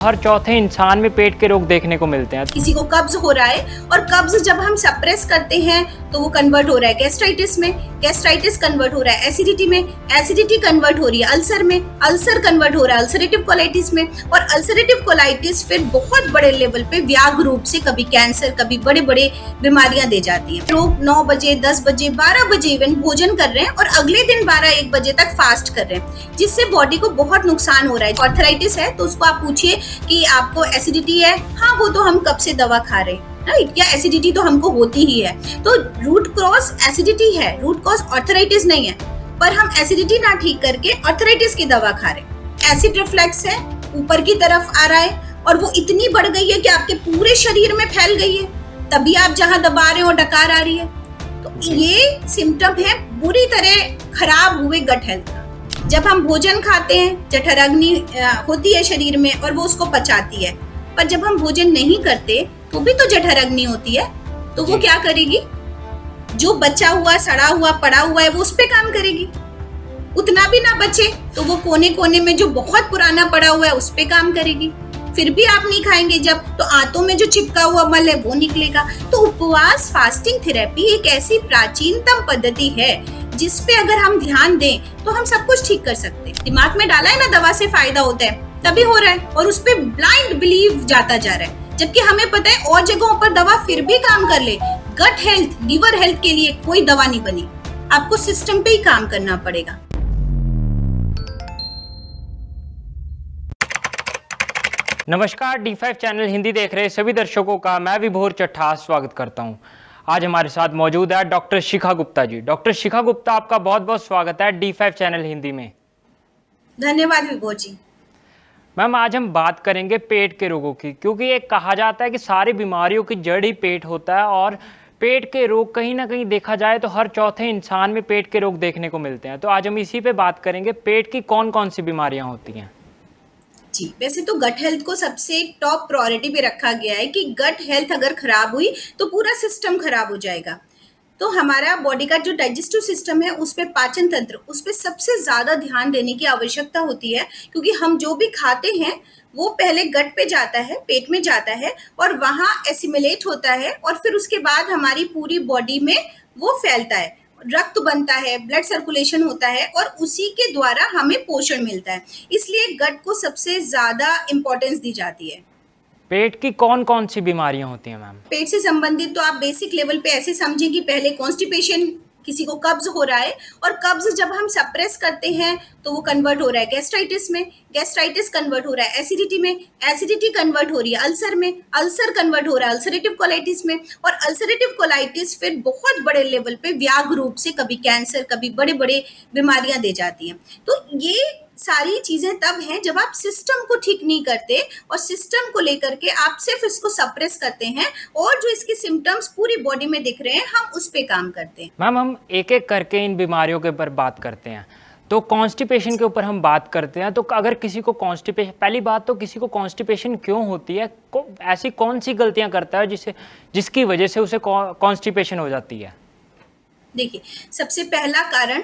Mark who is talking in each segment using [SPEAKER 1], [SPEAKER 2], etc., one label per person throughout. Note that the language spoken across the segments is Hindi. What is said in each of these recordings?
[SPEAKER 1] हर चौथे इंसान में पेट के रोग देखने को मिलते हैं।
[SPEAKER 2] किसी को कब्ज हो रहा है और कब्ज जब हम सप्रेस करते हैं तो वो कन्वर्ट हो रहा है गैस्ट्राइटिस में, गैस्ट्राइटिस कन्वर्ट हो रहा है एसिडिटी में, एसिडिटी कन्वर्ट हो रही है अल्सर में, अल्सर कन्वर्ट हो रहा है अल्सरेटिव कोलाइटिस में, और अल्सरेटिव कोलाइटिस फिर बहुत बड़े लेवल पे व्याग रूप से कभी कैंसर, कभी बड़े बड़े बीमारियां दे जाती है। लोग 9 बजे, 10 बजे, 12 बजे इवन भोजन कर रहे हैं और अगले दिन 12-1 बजे तक फास्ट कर रहे हैं, जिससे बॉडी को बहुत नुकसान हो रहा है। आर्थराइटिस है तो उसको आप पूछिए कि आपको एसिडिटी है, हाँ वो तो हम कब से दवा खा रहे हैं, राइट, या एसिडिटी तो हमको होती ही है। तो रूट कॉज एसिडिटी है, रूट कॉज आर्थराइटिस नहीं है, पर हम एसिडिटी ना ठीक करके आर्थराइटिस की दवा खा रहे हैं। एसिड रिफ्लेक्स है, ऊपर की तरफ आ रहा है और वो इतनी बढ़ गई है कि आपके पूरे शरीर में फैल गई है, तभी आप जहां दबा रहे हो डकार आ रही है। तो ये सिम्टम है बुरी तरह खराब हुए गट हेल्थ का। जब हम भोजन खाते हैं, जठराग्नि होती है शरीर में और वो उसको पचाती है, पर जब हम भोजन नहीं करते तो भी तो जठराग्नि होती है, तो वो क्या करेगी? जो बचा हुआ, सड़ा हुआ, पड़ा हुआ है वो उस पे काम करेगी। उतना भी ना बचे तो वो कोने कोने में जो बहुत पुराना पड़ा हुआ है उस पे काम करेगी। फिर भी आप नहीं खाएंगे जब, तो आंतों में जो चिपका हुआ मल है वो निकलेगा। तो उपवास फास्टिंग थेरेपी एक ऐसी प्राचीनतम पद्धति है जिस पे अगर हम ध्यान दें तो हम सब कुछ ठीक कर सकते हैं। दिमाग में डाला है ना दवा से फायदा होता है, तभी हो रहा है, और उस पे ब्लाइंड बिलीव जाता जा रहा है, जबकि हमें पता है और जगहों पर दवा फिर भी काम कर ले। गट हेल्थ, लिवर हेल्थ के लिए कोई दवा नहीं बनी, आपको सिस्टम पे ही काम करना पड़ेगा।
[SPEAKER 1] नमस्कार, D5 चैनल हिंदी देख रहे सभी दर्शकों का मैं विभोर चट्टा स्वागत करता हूं। आज हमारे साथ मौजूद है डॉक्टर शिखा गुप्ता जी। डॉक्टर शिखा गुप्ता, आपका बहुत बहुत स्वागत है D5 चैनल हिंदी में।
[SPEAKER 2] धन्यवाद विभोर जी।
[SPEAKER 1] मैम, आज हम बात करेंगे पेट के रोगों की, क्योंकि ये कहा जाता है कि सारी बीमारियों की जड़ ही पेट होता है, और पेट के रोग कहीं ना कहीं देखा जाए तो हर चौथे इंसान में पेट के रोग देखने को मिलते हैं। तो आज हम इसी पे बात करेंगे, पेट की कौन कौन सी बीमारियां होती हैं।
[SPEAKER 2] जी, वैसे तो गट हेल्थ को सबसे टॉप प्रायोरिटी पे रखा गया है कि गट हेल्थ अगर खराब हुई तो पूरा सिस्टम खराब हो जाएगा। तो हमारा बॉडी का जो डाइजेस्टिव सिस्टम है, उस पे पाचन तंत्र, उस पे सबसे ज्यादा ध्यान देने की आवश्यकता होती है, क्योंकि हम जो भी खाते हैं वो पहले गट पे जाता है, पेट में जाता है और वहां एसिमिलेट होता है, और फिर उसके बाद हमारी पूरी बॉडी में वो फैलता है, रक्त बनता है, ब्लड सर्कुलेशन होता है और उसी के द्वारा हमें पोषण मिलता है। इसलिए गट को सबसे ज्यादा इंपॉर्टेंस दी जाती है।
[SPEAKER 1] पेट की कौन कौन सी बीमारियां होती हैं मैम?
[SPEAKER 2] पेट से संबंधित तो आप बेसिक लेवल पे ऐसे समझें कि पहले कॉन्स्टिपेशन, किसी को कब्ज हो रहा है और कब्ज जब हम सप्रेस करते हैं तो वो कन्वर्ट हो रहा है गैस्ट्राइटिस में, गैस्ट्राइटिस कन्वर्ट हो रहा है एसिडिटी में, एसिडिटी कन्वर्ट हो रही है अल्सर में, अल्सर कन्वर्ट हो रहा है अल्सरेटिव कोलाइटिस में, और अल्सरेटिव कोलाइटिस फिर बहुत बड़े लेवल पे व्याग रूप से कभी कैंसर, कभी बड़े बड़े बीमारियां दे जाती हैं। तो ये सारी चीजें तब हैं जब आप सिस्टम को ठीक नहीं करते और सिस्टम को लेकर के आप सिर्फ इसको सप्रेस करते हैं, और जो इसके सिम्टम्स पूरी बॉडी में दिख रहे हैं हम उस पे काम करते हैं।
[SPEAKER 1] मैम, हम एक एक करके इन बीमारियों के ऊपर बात करते हैं। तो कॉन्स्टिपेशन के ऊपर हम बात करते हैं। तो अगर किसी को कॉन्स्टिपेशन, पहली बात तो किसी को कॉन्स्टिपेशन क्यों होती है, ऐसी कौन सी गलतियां करता है जिसकी वजह से उसे कॉन्स्टिपेशन हो जाती है?
[SPEAKER 2] देखिए, सबसे पहला कारण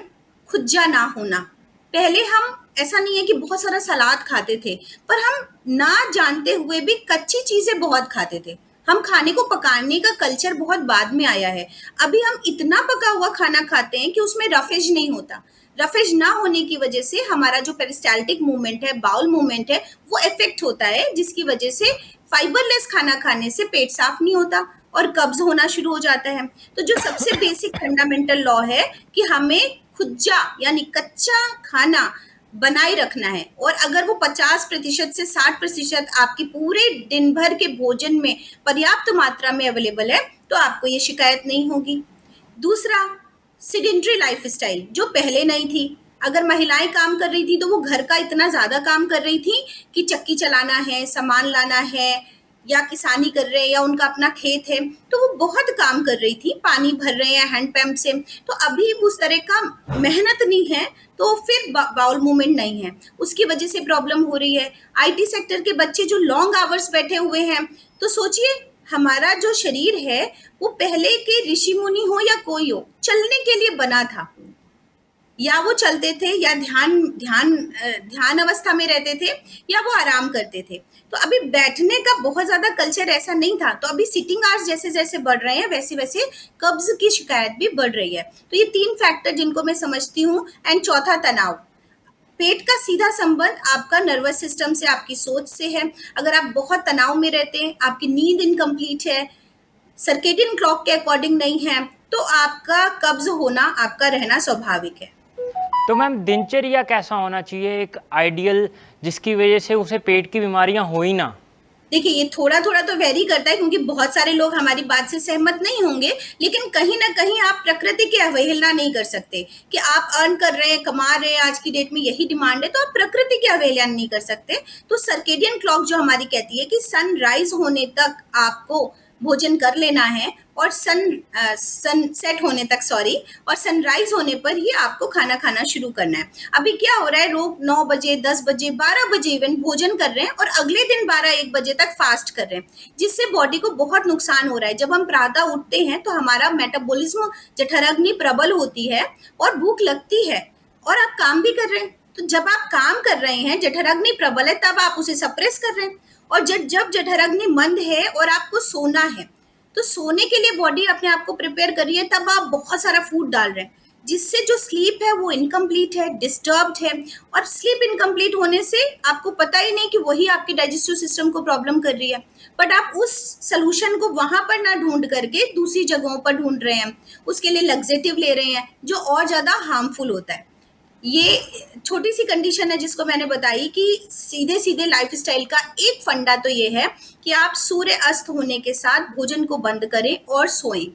[SPEAKER 2] खुज्जा ना होना। पहले हम, ऐसा नहीं है कि बहुत सारा सलाद खाते थे, पर हम ना जानते हुए भी कच्ची चीजें बहुत खाते थे। हम खाने को पकाने का कल्चर बहुत बाद में आया है। अभी हम इतना पका हुआ खाना खाते हैं कि उसमें रफेज नहीं होता। रफेज ना होने की वजह से हमारा जो पेरिस्टाल्टिक मूवमेंट है, बाउल मूवमेंट है, वो इफेक्ट होता है, जिसकी वजह से फाइबरलेस खाना खाने से पेट साफ नहीं होता और कब्ज होना शुरू हो जाता है। तो जो सबसे बेसिक फंडामेंटल लॉ है कि हमें खुज्जा यानी कच्चा खाना बनाए रखना है, और अगर वो 50% से 60% आपकी पूरे दिन भर के भोजन में पर्याप्त मात्रा में अवेलेबल है तो आपको ये शिकायत नहीं होगी। दूसरा, सिडेंट्री लाइफस्टाइल जो पहले नहीं थी। अगर महिलाएं काम कर रही थी तो वो घर का इतना ज्यादा काम कर रही थी कि चक्की चलाना है, सामान लाना है, या किसानी कर रहे हैं, या उनका अपना खेत है, तो वो बहुत काम कर रही थी, पानी भर रहे हैं हैंड पंप से। तो अभी उस तरह का मेहनत नहीं है, तो फिर बाउल मूवमेंट नहीं है, उसकी वजह से प्रॉब्लम हो रही है। आईटी सेक्टर के बच्चे जो लॉन्ग आवर्स बैठे हुए हैं, तो सोचिए हमारा जो शरीर है वो पहले के ऋषि मुनि हो या कोई हो, चलने के लिए बना था। या वो चलते थे, या ध्यान अवस्था में रहते थे, या वो आराम करते थे। तो अभी बैठने का बहुत ज्यादा कल्चर ऐसा नहीं था। तो अभी सिटिंग आवर्स जैसे जैसे बढ़ रहे हैं वैसे वैसे कब्ज की शिकायत भी बढ़ रही है। तो ये 3 फैक्टर जिनको मैं समझती हूँ। एंड चौथा, तनाव। पेट का सीधा संबंध आपका नर्वस सिस्टम से, आपकी सोच से है। अगर आप बहुत तनाव में रहते हैं, आपकी नींद इनकम्प्लीट है, सर्केडियन क्लॉक के अकॉर्डिंग नहीं है, तो आपका कब्ज होना, आपका रहना स्वाभाविक है।
[SPEAKER 1] तो मैम दिनचर्या कैसा होना चाहिए एक आइडियल, जिसकी वजह से उसे पेट की बीमारियां हो ही ना?
[SPEAKER 2] देखिए, ये थोड़ा थोड़ा तो वेरी करता है, क्योंकि बहुत सारे लोग हमारी बात से सहमत नहीं होंगे, लेकिन कहीं ना कहीं आप प्रकृति की अवहेलना नहीं कर सकते। कि आप अर्न कर रहे हैं, कमा रहे हैं, आज की डेट में यही डिमांड है, तो आप प्रकृति की अवहेलना नहीं कर सकते। तो सर्केडियन क्लॉक जो हमारी कहती है कि सनराइज होने तक आपको भोजन कर लेना है, और सन सेट होने तक, सॉरी, और सनराइज होने पर ही आपको खाना खाना शुरू करना है। अभी क्या हो रहा है, लोग 9 बजे, 10 बजे, 12 बजे इवन भोजन कर रहे हैं, और अगले दिन 12-1 बजे तक फास्ट कर रहे हैं, जिससे बॉडी को बहुत नुकसान हो रहा है। जब हम प्रातः उठते हैं तो हमारा मेटाबॉलिज्म, जठराग्नि प्रबल होती है और भूख लगती है, और आप काम भी कर रहे हैं। तो जब आप काम कर रहे हैं, जठराग्नि प्रबल है, तब आप उसे सप्रेस कर रहे हैं। और जब जठराग्नि मंद है और आपको सोना है, तो सोने के लिए बॉडी अपने आप को प्रिपेयर कर रही है, तब आप बहुत सारा फूड डाल रहे हैं, जिससे जो स्लीप है वो इनकम्प्लीट है, डिस्टर्ब्ड है। और स्लीप इनकम्प्लीट होने से आपको पता ही नहीं कि वही आपके डाइजेस्टिव सिस्टम को प्रॉब्लम कर रही है, बट आप उस सोल्यूशन को वहां पर ना ढूंढ करके दूसरी जगहों पर ढूंढ रहे हैं, उसके लिए लग्जेटिव ले रहे हैं, जो और ज्यादा हार्मफुल होता है। ये छोटी सी कंडीशन है जिसको मैंने बताई कि सीधे सीधे लाइफस्टाइल का एक फंडा तो ये है कि आप सूर्य अस्त होने के साथ भोजन को बंद करें और सोएं।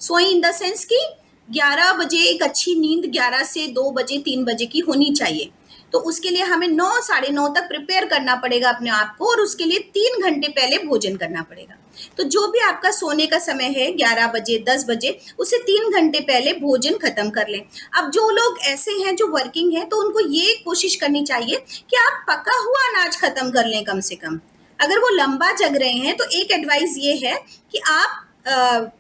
[SPEAKER 2] सोएं इन द सेंस कि 11 बजे एक अच्छी नींद 11 से 2 बजे 3 बजे की होनी चाहिए। तो उसके लिए हमें 9 साढ़े 9 तक प्रिपेयर करना पड़ेगा अपने आप को, और उसके लिए 3 घंटे पहले भोजन करना पड़ेगा। तो जो भी आपका सोने का समय है 11 बजे 10 बजे, उसे 3 घंटे पहले भोजन खत्म कर लें। अब जो लोग ऐसे हैं जो वर्किंग हैं, तो उनको ये कोशिश करनी चाहिए कि आप पका हुआ अनाज खत्म कर लें कम से कम। अगर वो लंबा जग रहे हैं तो एक एडवाइस ये है कि आप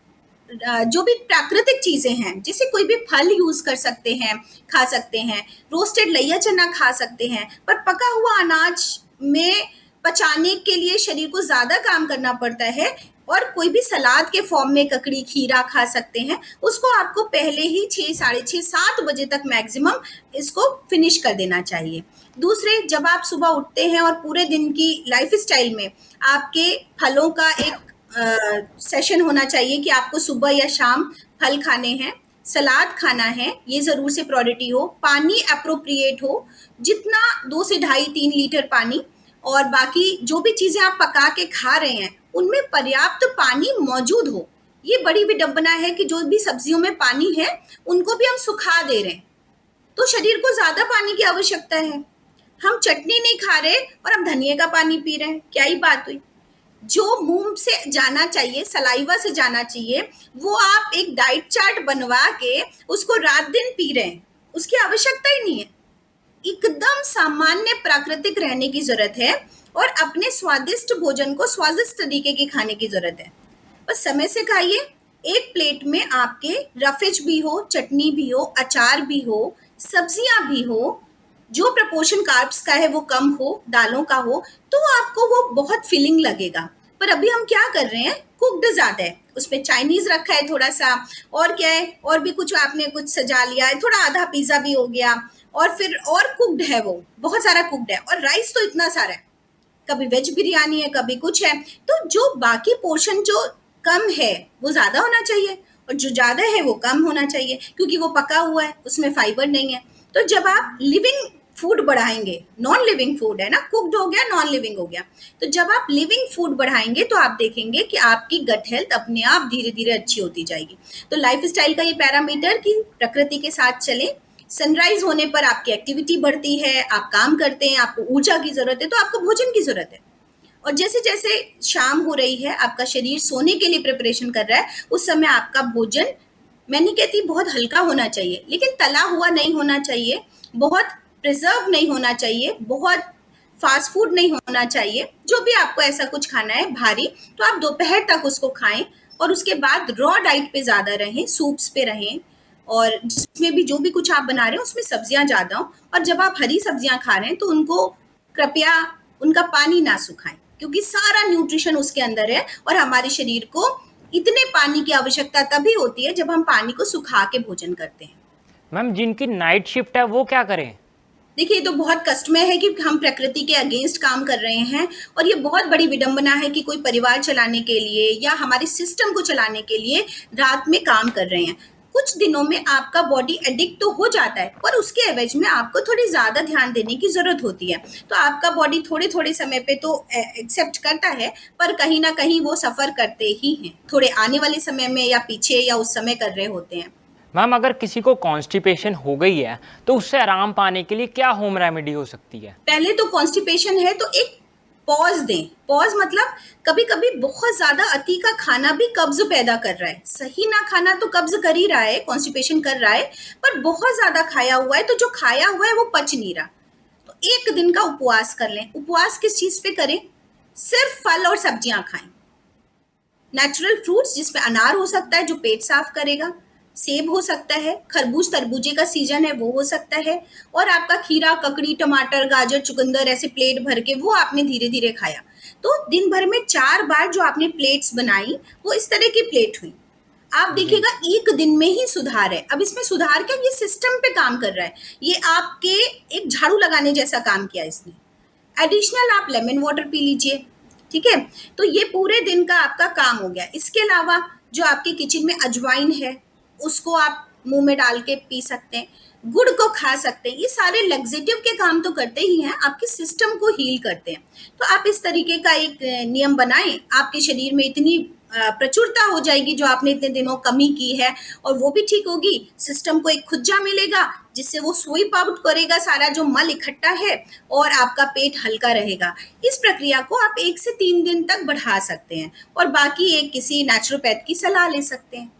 [SPEAKER 2] जो भी प्राकृतिक चीजें हैं, जैसे कोई भी फल यूज कर सकते हैं, खा सकते हैं, रोस्टेड लैया चना खा सकते हैं, पर पका हुआ अनाज में पचाने के लिए शरीर को ज्यादा काम करना पड़ता है। और कोई भी सलाद के फॉर्म में ककड़ी, खीरा खा सकते हैं, उसको आपको पहले ही 6, साढ़े 6, 7 बजे तक मैक्सिमम इसको फिनिश कर देना चाहिए। दूसरे, जब आप सुबह उठते हैं और पूरे दिन की लाइफस्टाइल में आपके फलों का एक सेशन होना चाहिए कि आपको सुबह या शाम फल खाने हैं, सलाद खाना है, ये जरूर से प्रायोरिटी हो। पानी अप्रोप्रिएट हो, जितना 2 से 2.5-3 लीटर पानी। और बाकी जो भी चीजें आप पका के खा रहे हैं उनमें पर्याप्त पानी मौजूद हो। ये बड़ी विडंबना है कि जो भी सब्जियों में पानी है उनको भी हम सुखा दे रहे हैं, तो शरीर को ज्यादा पानी की आवश्यकता है। हम चटनी नहीं खा रहे और हम धनिया का पानी पी रहे हैं, क्या ही बात हुई। जो मुंह से जाना चाहिए, सलाइवा से जाना चाहिए, वो आप एक डाइट चार्ट बनवा के उसको रात दिन पी रहे हैं, उसकी आवश्यकता ही नहीं है। एकदम सामान्य प्राकृतिक रहने की जरूरत है, और अपने स्वादिष्ट भोजन को स्वादिष्ट तरीके की खाने की जरूरत है। बस समय से खाइए। एक प्लेट में आपके रफेज भी हो, चटनी भी हो, अचार भी हो, सब्जियां भी हो, जो प्रपोर्शन कार्ब्स का है वो कम हो, दालों का हो, तो आपको वो बहुत फिलिंग लगेगा। पर अभी हम क्या कर रहे हैं, कुक्ड ज्यादा है, उसमें चाइनीज रखा है थोड़ा सा, और क्या है, और भी कुछ आपने कुछ सजा लिया है, थोड़ा आधा पिज्जा भी हो गया, और फिर और कुक्ड है, वो बहुत सारा कुक्ड है, और राइस तो इतना सारा है, कभी वेज बिरयानी है, कभी कुछ है। तो जो बाकी पोर्शन जो कम है वो ज्यादा होना चाहिए, और जो ज्यादा है वो कम होना चाहिए, क्योंकि वो पका हुआ है, उसमें फाइबर नहीं है। तो जब आप लिविंग फूड बढ़ाएंगे, नॉन लिविंग फूड है ना, कुक्ड हो गया, नॉन लिविंग हो गया, तो जब आप लिविंग फूड बढ़ाएंगे तो आप देखेंगे कि आपकी गट हेल्थ अपने आप धीरे धीरे अच्छी होती जाएगी। तो लाइफ स्टाइल का ये पैरामीटर कि प्रकृति के साथ चले। सनराइज होने पर आपकी एक्टिविटी बढ़ती है, आप काम करते हैं, आपको ऊर्जा की जरूरत है, तो आपको भोजन की जरूरत है। और जैसे जैसे शाम हो रही है, आपका शरीर सोने के लिए प्रिपरेशन कर रहा है, उस समय आपका भोजन, मैं नहीं कहती बहुत हल्का होना चाहिए, लेकिन तला हुआ नहीं होना चाहिए, बहुत प्रिजर्व नहीं होना चाहिए, बहुत फास्ट फूड नहीं होना चाहिए। जो भी आपको ऐसा कुछ खाना है भारी, तो आप दोपहर तक उसको खाएं, और उसके बाद रॉ डाइट पे ज्यादा रहें, सूप्स पे रहें, और जिसमें भी जो भी कुछ आप बना रहे हो उसमें सब्जियां ज़्यादा हो, और जब आप हरी सब्जियां खा रहे हैं तो उनको कृपया उनका पानी ना सुखाएं, क्योंकि सारा न्यूट्रिशन उसके अंदर है और हमारे शरीर को इतने पानी की आवश्यकता तभी होती है जब हम पानी को सुखा के भोजन करते हैं।
[SPEAKER 1] मैम जिनकी नाइट शिफ्ट है वो क्या करें?
[SPEAKER 2] देखिए, ये तो बहुत कष्टमय है कि हम प्रकृति के अगेंस्ट काम कर रहे हैं, और ये बहुत बड़ी विडंबना है कि कोई परिवार चलाने के लिए या हमारे सिस्टम को चलाने के लिए रात में काम कर रहे हैं। कुछ दिनों में आपका बॉडी एडिक्ट तो हो जाता है, पर उसके एवज में आपको थोड़ी ज़्यादा ध्यान देने की ज़रूरत होती है। तो आपका बॉडी थोड़े थोड़े समय पे तो एक्सेप्ट करता है, पर कहीं ना कहीं वो सफ़र करते ही हैं, थोड़े आने वाले समय में या पीछे या उस समय कर रहे होते हैं।
[SPEAKER 1] मैम अगर किसी को कॉन्स्टिपेशन हो गई है तो उससे आराम पाने के लिए क्या होम रेमेडी हो सकती है?
[SPEAKER 2] पहले तो कॉन्स्टिपेशन है तो एक पॉज दें। पॉज मतलब कभी कभी बहुत ज्यादा अति का खाना भी कब्ज पैदा कर रहा है। सही ना खाना तो कब्ज कर ही रहा है, कॉन्स्टिपेशन कर रहा है, पर बहुत ज्यादा खाया हुआ है तो जो खाया हुआ है वो पच नहीं रहा। तो एक दिन का उपवास कर लें। उपवास किस चीज पे करें? सिर्फ फल और सब्जियां खाएं, नेचुरल फ्रूट्स जिसमें अनार हो सकता है जो पेट साफ करेगा, सेब हो सकता है, खरबूज तरबूजे का सीजन है वो हो सकता है, और आपका खीरा, ककड़ी, टमाटर, गाजर, चुकंदर ऐसे प्लेट भर के वो आपने धीरे धीरे खाया। तो दिन भर में 4 बार जो आपने प्लेट्स बनाई वो इस तरह की प्लेट हुई। आप
[SPEAKER 1] जी।
[SPEAKER 2] देखिएगा एक दिन में ही सुधार है। अब इसमें सुधार क्या, ये सिस्टम पे काम कर रहा है, ये आपके एक झाड़ू लगाने जैसा काम किया इसने। एडिशनल आप लेमन वाटर पी लीजिए, ठीक है। तो ये पूरे दिन का आपका काम हो गया। इसके अलावा जो आपके किचन में अजवाइन है उसको आप मुंह में डाल के पी सकते हैं, गुड़ को खा सकते हैं। ये सारे लग्जेटिव के काम तो करते ही हैं, आपके सिस्टम को हील करते हैं। तो आप इस तरीके का एक नियम बनाएं, आपके शरीर में इतनी प्रचुरता हो जाएगी जो आपने इतने दिनों कमी की है, और वो भी ठीक होगी। सिस्टम को एक खुज्जा मिलेगा जिससे वो स्वीप आउट करेगा सारा जो मल इकट्ठा है, और आपका पेट हल्का रहेगा। इस प्रक्रिया को आप 1 से 3 दिन तक बढ़ा सकते हैं, और बाकी एक किसी नेचुरोपैथ की सलाह ले सकते हैं।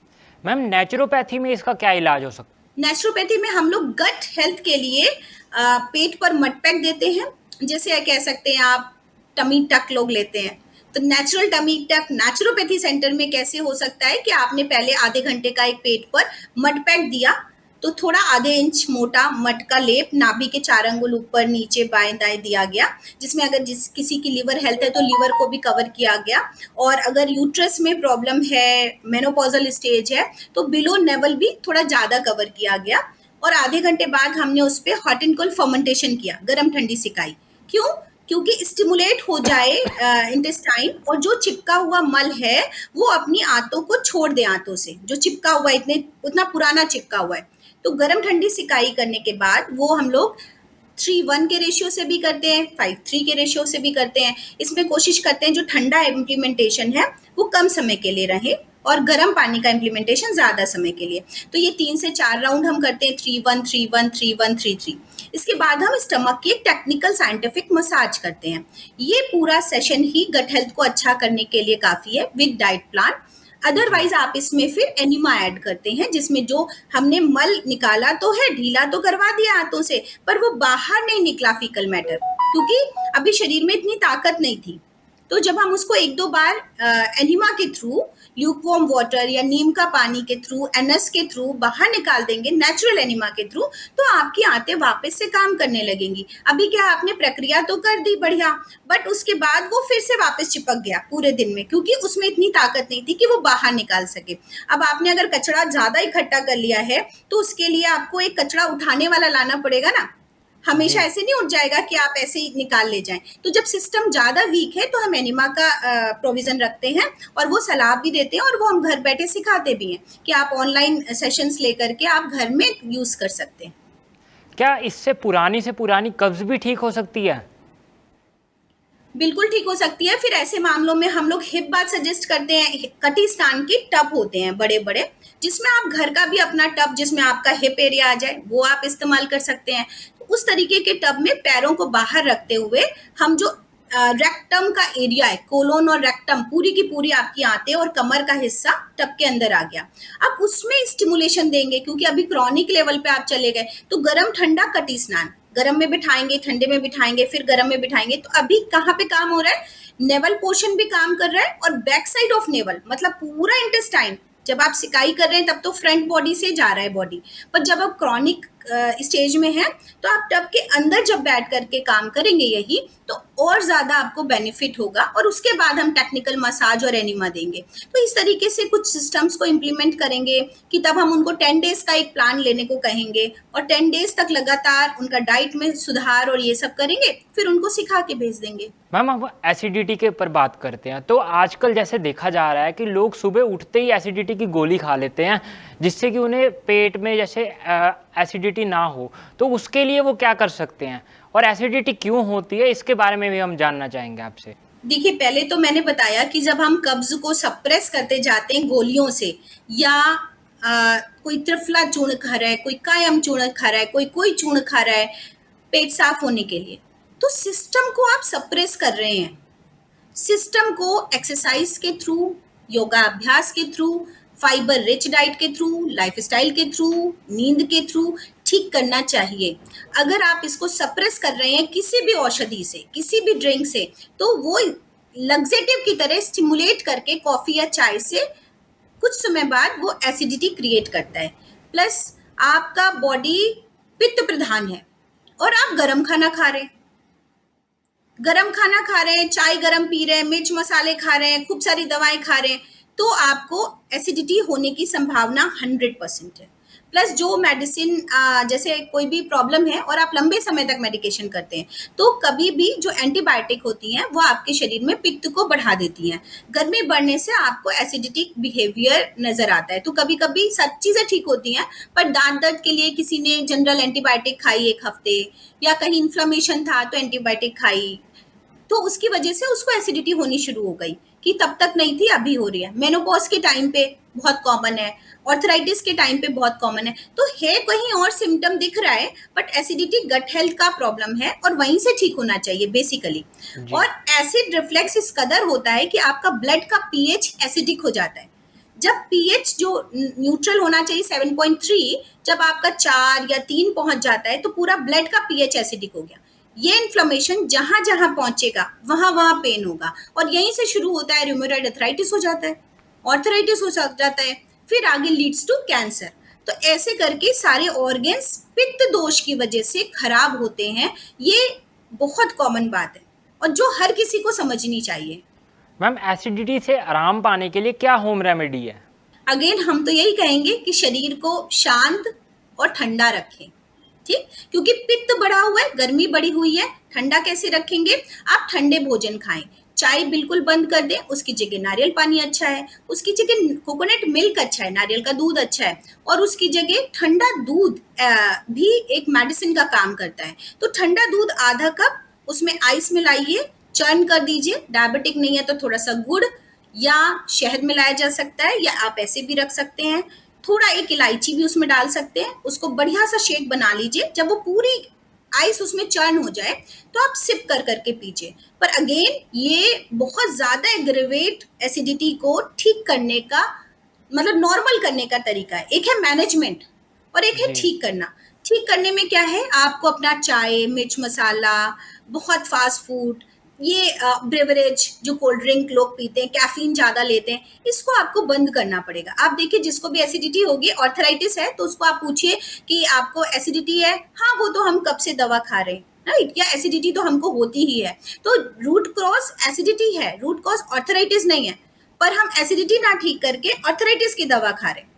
[SPEAKER 1] मैम नेचुरोपैथी में इसका क्या इलाज हो सकता है?
[SPEAKER 2] नेचुरोपैथी में हम लोग गट हेल्थ के लिए पेट पर मटपैक देते हैं, जैसे कह सकते हैं आप टमी टक लोग लेते हैं। तो natural tummy tuck naturopathy centre में कैसे हो सकता है कि आपने पहले आधे घंटे का एक पेट पर मटपैक दिया, तो थोड़ा आधे इंच मोटा मट का लेप नाभि के 4 अंगुल ऊपर नीचे बाएं दाएं दिया गया, जिसमें अगर किसी की लीवर हेल्थ है तो लीवर को भी कवर किया गया, और अगर यूट्रस में प्रॉब्लम है, मेनोपॉजल स्टेज है, तो बिलो नेवल भी थोड़ा ज़्यादा कवर किया गया। और आधे घंटे बाद हमने उस पर हॉट एंड कोल्ड फर्मेंटेशन किया, गर्म ठंडी सिकाई। क्यों? क्योंकि स्टिमुलेट हो जाए इंटेस्टाइन, और जो चिपका हुआ मल है वो अपनी आंतों को छोड़ दे, आंतों से जो चिपका हुआ इतने उतना पुराना चिपका हुआ है। तो गर्म ठंडी सिकाई करने के बाद वो हम लोग 3:1 के रेशियो से भी करते हैं, 5:3 के रेशियो से भी करते हैं। इसमें कोशिश करते हैं जो ठंडा इम्प्लीमेंटेशन है वो कम समय के लिए रहे, और गर्म पानी का इम्प्लीमेंटेशन ज़्यादा समय के लिए। तो ये 3 से 4 राउंड हम करते हैं, 3:1, 3:1, 3:1, 3:3। इसके बाद हम स्टमक की एक टेक्निकल साइंटिफिक मसाज करते हैं। ये पूरा सेशन ही गट हेल्थ को अच्छा करने के लिए काफ़ी है, विद डाइट प्लान। अदरवाइज आप इसमें फिर एनिमा ऐड करते हैं, जिसमें जो हमने मल निकाला तो है, ढीला तो करवा दिया हाथों से, पर वो बाहर नहीं निकला फीकल मैटर, क्योंकि अभी शरीर में इतनी ताकत नहीं थी। तो जब हम उसको 1-2 बार एनिमा के थ्रू, ल्यूकवार्म वाटर या नीम का पानी के थ्रू, एनएस के थ्रू बाहर निकाल देंगे, नेचुरल एनिमा के थ्रू, तो आपकी आंतें वापस से काम करने लगेंगी। अभी क्या आपने प्रक्रिया तो कर दी बढ़िया, बट उसके बाद वो फिर से वापस चिपक गया पूरे दिन में, क्योंकि उसमें इतनी ताकत नहीं थी कि वो बाहर निकाल सके। अब आपने अगर कचरा ज़्यादा इकट्ठा कर लिया है तो उसके लिए आपको एक कचरा उठाने वाला लाना पड़ेगा ना, हमेशा ऐसे नहीं उठ जाएगा कि आप ऐसे ही निकाल ले जाएं। तो जब सिस्टम ज़्यादा वीक है तो हम एनिमा का प्रोविज़न रखते हैं, और वो सलाह भी देते हैं, और वो हम घर बैठे सिखाते भी हैं कि आप ऑनलाइन सेशंस लेकर के आप घर में यूज़ कर सकते हैं।
[SPEAKER 1] क्या इससे पुरानी कब्ज भी ठीक हो सकती है?
[SPEAKER 2] बिल्कुल ठीक हो सकती है। फिर ऐसे मामलों में हम लोग हिप बाथ सजेस्ट करते हैं। कटी स्नान के टब होते हैं बड़े बड़े, जिसमें आप घर का भी अपना टब जिसमें आपका हिप एरिया आ जाए वो आप इस्तेमाल कर सकते हैं। उस तरीके के टब में पैरों को बाहर रखते हुए हम जो रेक्टम का एरिया है, कोलोन और रेक्टम, पूरी की पूरी आपकी आंतें और कमर का हिस्सा टब के अंदर आ गया। अब उसमें स्टिमुलेशन देंगे, क्योंकि अभी क्रॉनिक लेवल पे आप चले गए, तो गरम ठंडा कटी स्नान, गरम में बिठाएंगे, ठंडे में बिठाएंगे, फिर गरम में बिठाएंगे। तो अभी कहाँ पे काम हो रहा है? नेवल पोर्शन भी काम कर रहा है, और बैक साइड ऑफ नेवल मतलब पूरा इंटेस्टाइन, जब आप सिकाई कर रहे हैं तब तो फ्रंट बॉडी से जा रहा है बॉडी, पर जब आप क्रॉनिक स्टेज में हैं तो आप टब के अंदर जब बैठ करके काम करेंगे यही, तो और ज़्यादा आपको बेनिफिट होगा। और उसके बाद हम टेक्निकल मसाज और एनिमा देंगे। तो इस तरीके से कुछ सिस्टम्स को इम्प्लीमेंट करेंगे कि तब हम उनको 10 डेज़ का एक प्लान लेने को कहेंगे और 10 डेज़ तक लगातार उनका डाइट में सुधार और ये सब करेंगे, फिर उनको सिखा के भेज देंगे।
[SPEAKER 1] मैम अब एसिडिटी के ऊपर बात करते हैं। तो आजकल जैसे देखा जा रहा है कि लोग सुबह उठते ही एसिडिटी की गोली खा लेते हैं, जिससे कि उन्हें पेट में जैसे एसिडिटी ना हो, तो उसके लिए वो क्या कर सकते हैं और एसिडिटी क्यों होती है, इसके बारे में भी हम जानना चाहेंगे आपसे।
[SPEAKER 2] देखिए, पहले तो मैंने बताया कि जब हम कब्ज को सप्रेस करते जाते हैं गोलियों से, या कोई त्रिफला चूर्ण खा रहा है, कोई कायम चूर्ण खा रहा है, कोई चूर्ण खा रहा है पेट साफ होने के लिए, तो सिस्टम को आप सप्रेस कर रहे हैं। सिस्टम को एक्सरसाइज के थ्रू, योगा अभ्यास के थ्रू, फाइबर रिच डाइट के थ्रू, लाइफस्टाइल के थ्रू, नींद के थ्रू ठीक करना चाहिए। अगर आप इसको सप्रेस कर रहे हैं किसी भी औषधि से, किसी भी ड्रिंक से, तो वो लग्जेटिव की तरह स्टिमुलेट करके कॉफ़ी या चाय से कुछ समय बाद वो एसिडिटी क्रिएट करता है। प्लस आपका बॉडी पित्त प्रधान है और आप गरम खाना खा रहे हैं, चाय गरम पी रहे हैं, मिर्च मसाले खा रहे हैं, खूब सारी दवाएं खा रहे हैं, तो आपको एसिडिटी होने की संभावना 100% है। प्लस जो मेडिसिन जैसे कोई भी प्रॉब्लम है और आप लंबे समय तक मेडिकेशन करते हैं, तो कभी भी जो एंटीबायोटिक होती हैं वो आपके शरीर में पित्त को बढ़ा देती हैं। गर्मी बढ़ने से आपको एसिडिटिक बिहेवियर नज़र आता है। तो कभी कभी सब चीज़ें ठीक होती हैं, पर दांत दर्द के लिए किसी ने जनरल एंटीबायोटिक खाई 1 हफ्ते, या कहीं इन्फ्लेमेशन था तो एंटीबायोटिक खाई, तो उसकी वजह से उसको एसिडिटी होनी शुरू हो गई कि तब तक नहीं थी, अभी हो रही है। मेनोपॉज के टाइम पे बहुत कॉमन है, ऑर्थराइटिस के टाइम पे बहुत कॉमन है। तो है कहीं और सिम्टम दिख रहा है, बट एसिडिटी गट हेल्थ का प्रॉब्लम है और वहीं से ठीक होना चाहिए बेसिकली। और एसिड रिफ्लेक्स इस कदर होता है कि आपका ब्लड का पीएच एसिडिक हो जाता है। जब पीएच जो न्यूट्रल होना चाहिए 7.3, जब आपका 4 या 3 पहुंच जाता है तो पूरा ब्लड का पीएच एसिडिक हो गया। ये इन्फ्लेमेशन जहां जहां पहुंचेगा वहां वहां पेन होगा, और यहीं से शुरू होता है रूमेटॉइड अर्थराइटिस हो जाता है, ऑर्थराइटिस हो जाता है, फिर आगे लीड्स टू कैंसर। तो ऐसे करके सारे ऑर्गन्स पित्त दोष की वजह से खराब होते हैं। ये बहुत कॉमन बात है और जो हर किसी को समझनी चाहिए।
[SPEAKER 1] मैम एसिडिटी से आराम पाने के लिए क्या होम रेमेडी है?
[SPEAKER 2] अगेन हम तो यही कहेंगे कि शरीर को शांत और ठंडा रखें, ठीक, क्योंकि पित्त बढ़ा हुआ है, गर्मी बढ़ी हुई है, ठंडा कैसे रखेंगे? आप ठंडे भोजन खाएं, चाय बिल्कुल बंद कर दें, उसकी जगह नारियल पानी अच्छा है, उसकी जगह कोकोनट मिल्क अच्छा है, नारियल का दूध अच्छा है, और उसकी जगह ठंडा दूध भी एक मेडिसिन का काम करता है। तो ठंडा दूध आधा कप, उसमें आइस मिलाइए, चर्न कर दीजिए। डायबिटिक नहीं है तो थोड़ा सा गुड़ या शहद मिलाया जा सकता है, या आप ऐसे भी रख सकते हैं। थोड़ा एक इलायची भी उसमें डाल सकते हैं। उसको बढ़िया सा शेक बना लीजिए। जब वो पूरी आइस उसमें चर्न हो जाए तो आप सिप कर करके पीजिए। पर अगेन ये बहुत ज़्यादा एग्रेवेट एसिडिटी को ठीक करने का, मतलब नॉर्मल करने का तरीका है। एक है मैनेजमेंट और एक है ठीक करना। ठीक करने में क्या है, आपको अपना चाय, मिर्च मसाला, बहुत फास्ट फूड, ये ब्रेवरेज जो कोल्ड ड्रिंक लोग पीते हैं, कैफीन ज़्यादा लेते हैं, इसको आपको बंद करना पड़ेगा। आप देखिए जिसको भी एसिडिटी होगी, ऑर्थराइटिस है, तो उसको आप पूछिए कि आपको एसिडिटी है, हाँ वो तो हम कब से दवा खा रहे हैं, राइट, या एसिडिटी तो हमको होती ही है। तो रूट कॉज एसिडिटी है, रूट कॉज ऑर्थराइटिस नहीं है, पर हम एसिडिटी ना ठीक करके ऑर्थराइटिस की दवा खा रहे हैं।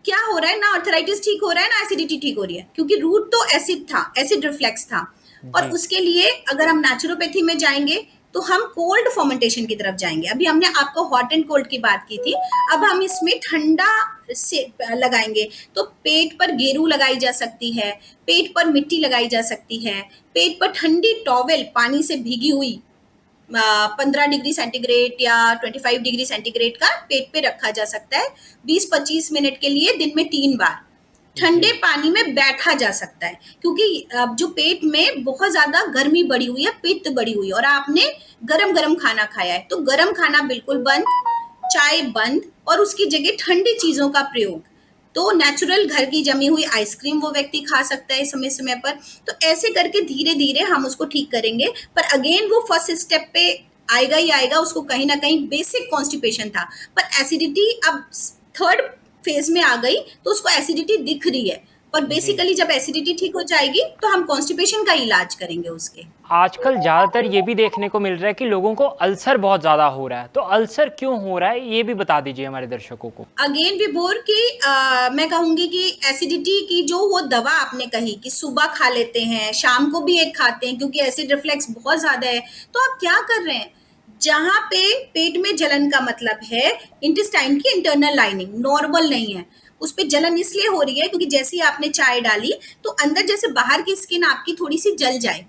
[SPEAKER 2] क्या हो रहा है, ना ऑर्थराइटिस ठीक हो रहा है ना एसिडिटी ठीक हो रही है, क्योंकि रूट तो एसिड था, एसिड रिफ्लेक्स था। और उसके लिए अगर हम नेचुरोपैथी में जाएंगे तो हम कोल्ड फर्मेंटेशन की तरफ जाएंगे। अभी हमने आपको हॉट एंड कोल्ड की बात की थी, अब हम इसमें ठंडा से लगाएंगे। तो पेट पर गेरू लगाई जा सकती है, पेट पर मिट्टी लगाई जा सकती है, पेट पर ठंडी टॉवेल पानी से भीगी हुई 15 डिग्री सेंटीग्रेड या 25 डिग्री सेंटीग्रेड का पेट पे रखा जा सकता है। 20-25 मिनट के लिए दिन में 3 बार ठंडे पानी में बैठा जा सकता है, क्योंकि जो पेट में बहुत ज्यादा गर्मी बढ़ी हुई है, पित्त बढ़ी हुई है, और आपने गरम गरम खाना खाया है, तो गरम खाना बिल्कुल बंद, चाय बंद, और उसकी जगह ठंडी चीजों का प्रयोग। तो नेचुरल घर की जमी हुई आइसक्रीम वो व्यक्ति खा सकता है समय समय पर। तो ऐसे करके धीरे धीरे हम उसको ठीक करेंगे। पर अगेन वो फर्स्ट स्टेप पे आएगा ही आएगा, उसको कहीं ना कहीं बेसिक कॉन्स्टिपेशन था, पर एसिडिटी अब थर्ड फेज में आ गई तो उसको एसिडिटी दिख रही है, और
[SPEAKER 1] जी।
[SPEAKER 2] बेसिकली जब एसिडिटी ठीक हो जाएगी तो हम कॉन्स्टिपेशन का इलाज करेंगे उसके।
[SPEAKER 1] आजकल ज़्यादातर ये भी देखने को मिल रहा है कि लोगों को अल्सर बहुत ज़्यादा हो रहा है, तो अल्सर क्यों हो रहा है ये भी बता दीजिए हमारे दर्शकों को।
[SPEAKER 2] अगेन विभोर की मैं कहूंगी कि एसिडिटी की जो वो दवा आपने कही कि सुबह खा लेते हैं, शाम को भी एक खाते हैं क्योंकि एसिड रिफ्लेक्स बहुत ज्यादा है, तो आप क्या कर रहे हैं, जहां पे पेट में जलन का मतलब है इंटेस्टाइन की इंटरनल लाइनिंग नॉर्मल नहीं है, उस पे जलन इसलिए हो रही है क्योंकि जैसे ही आपने चाय डाली तो अंदर जैसे बाहर की स्किन आपकी थोड़ी सी जल जाए,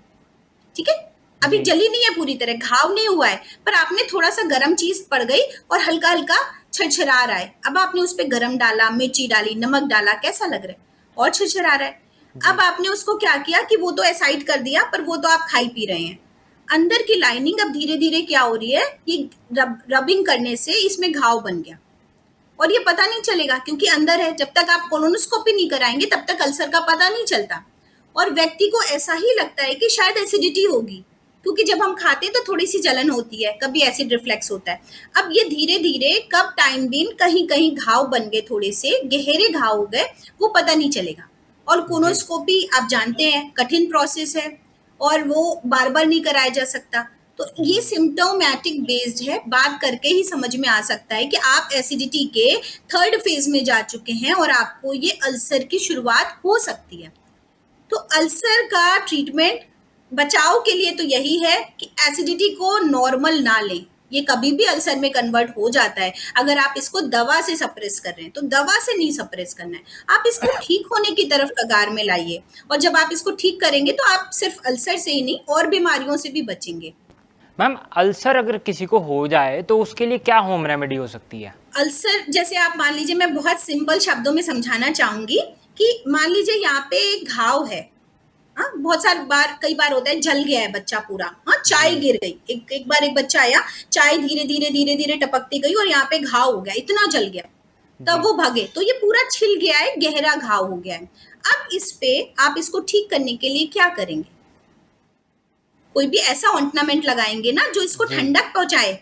[SPEAKER 2] ठीक है, अभी
[SPEAKER 1] जी।
[SPEAKER 2] जली नहीं है पूरी तरह, घाव नहीं हुआ है, पर आपने थोड़ा सा गर्म चीज पड़ गई और हल्का हल्का छरछरा रहा है, अब आपने उस पर गरम डाला, मिर्ची डाली, नमक डाला, कैसा लग रहा है, और छरछरा रहा है। अब आपने उसको क्या किया कि वो तो एसाइड कर दिया, पर वो तो आप खाई पी रहे हैं, अंदर की लाइनिंग अब धीरे धीरे क्या हो रही है, ये रबिंग करने से इसमें घाव बन गया, और ये पता नहीं चलेगा क्योंकि अंदर है, जब तक आप कोलोनोस्कोपी नहीं कराएंगे तब तक अल्सर का पता नहीं चलता, और व्यक्ति को ऐसा ही लगता है कि शायद एसिडिटी होगी, क्योंकि जब हम खाते हैं तो थोड़ी सी जलन होती है, कभी एसिड रिफ्लेक्स होता है। अब ये धीरे धीरे कब टाइम बीन कहीं कहीं घाव बन गए, थोड़े से गहरे घाव हो गए, वो पता नहीं चलेगा, और कोलोनोस्कोपी आप जानते हैं कठिन प्रोसेस है और वो बार बार नहीं कराया जा सकता, तो ये सिम्टोमैटिक बेस्ड है, बात करके ही समझ में आ सकता है कि आप एसिडिटी के थर्ड फेज में जा चुके हैं और आपको ये अल्सर की शुरुआत हो सकती है। तो अल्सर का ट्रीटमेंट बचाव के लिए तो यही है कि एसिडिटी को नॉर्मल ना लें, ये कभी भी अल्सर में कन्वर्ट हो जाता है, अगर आप इसको दवा से सप्रेस कर रहे हैं तो दवा से नहीं सप्रेस करना है, आप इसको ठीक होने की तरफ कगार में लाइए, और जब आप इसको ठीक करेंगे तो आप सिर्फ अल्सर से ही नहीं और बीमारियों से भी बचेंगे।
[SPEAKER 1] मैम अल्सर अगर किसी को हो जाए तो उसके लिए क्या होम रेमेडी हो सकती है?
[SPEAKER 2] अल्सर जैसे आप मान लीजिए, मैं बहुत सिंपल शब्दों में समझाना चाहूंगी कि मान लीजिए यहाँ पे एक घाव है, हाँ, बहुत सारी बार कई बार होता है जल गया है बच्चा पूरा, हाँ, चाय गिर गई, एक बार एक बच्चा आया, चाय धीरे धीरे धीरे धीरे टपकती गई और यहाँ पे घाव हो गया, इतना जल गया, तब वो भागे तो ये पूरा छिल गया है, गहरा घाव हो गया है। अब इस पे आप इसको ठीक करने के लिए क्या करेंगे, कोई भी ऐसा ऑइंटमेंट लगाएंगे ना जो इसको
[SPEAKER 1] जी।
[SPEAKER 2] ठंडक पहुंचाए,